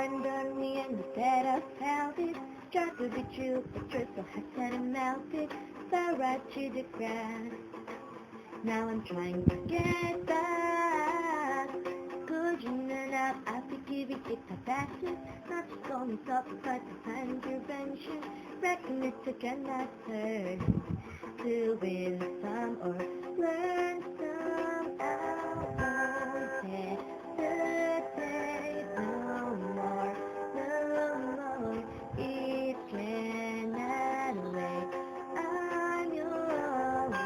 turned on me and you said I felt it. Tried to be true, but truth so I said it melted. Fell right to the ground. Now I'm trying to get back. Good you know now I'll be giving it a passion. Not just only stop but to find intervention. Reckon it took another to win some or learn some out there. No more, no more. It cannot wait. I'm your one.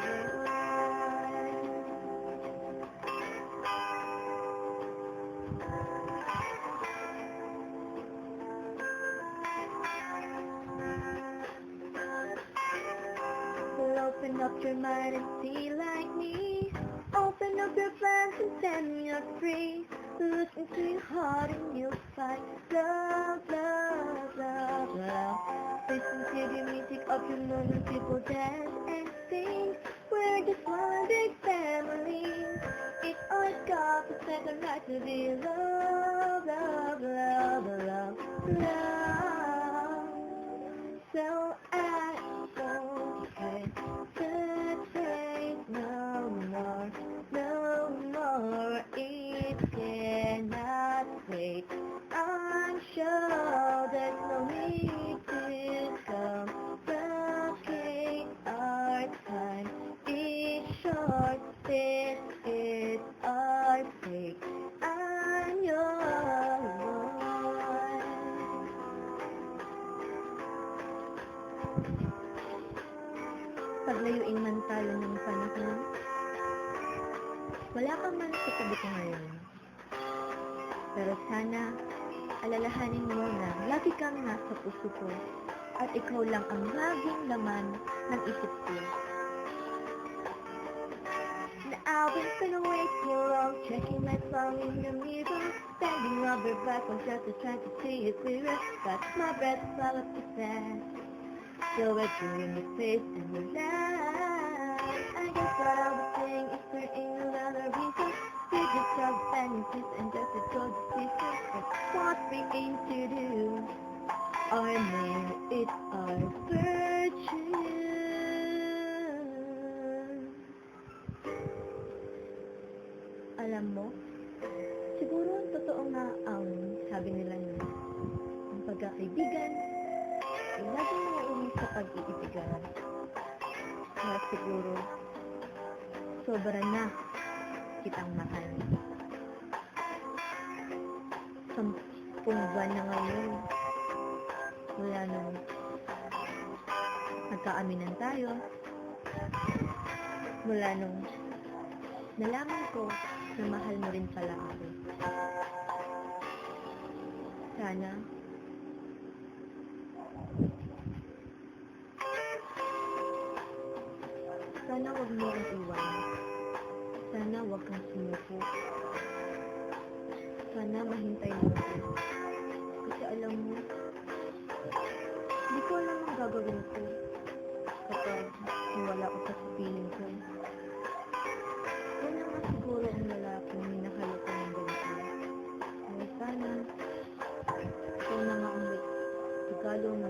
Well, open up your mind and see like me. Open up your plans and then you're free. Look into your heart and you'll find love, love, love, love. Listen to the music of your moment, people dance and sing. We're just one big family. It's always got the second right to be love, love, love, love, love. So I won't hesitate no more, no more. It cannot wait. I'm sure there's no need to complicate our time. It's short, this is our fate. I'm your one. Paglayuin man tayo ng panahon, wala ka man sa tabi ko ngayon. Pero sana, alalahanin mo na lagi kang nasa puso ko at ikaw lang ang laging laman ng isip ko. Now I've been away too long, checking my phone in the mirror, bending over backwards just to try to see it clearer, but my breath fell up too fast. So I drew in your face and your lies. I guess what I was saying is there ain't another reason. We just have fantasies and just a good decision. That's what we aim to do. Our name is our virtue. Alam mo, siguro totoo nga ang sabi nila na ang pagkakaibigan ay laging nauuwi sa pag-iibigan. Kaya siguro, sobra na kitang mahal. 10 buwan na ngayon, mula nung nagkaaminan tayo, mula nung nalaman ko na mahal mo rin pala ako. Sana wag mo akong iwan. Sana wag kang sumuko. Sana mahintay mo ako. Kasi alam mo, hindi ko alam ang gagawin ko kapag wala ko sa piling ko. Wala nga siguro ang lalaking minahal ko ng ganito. Kaya sana, ikaw na nga ang regalo na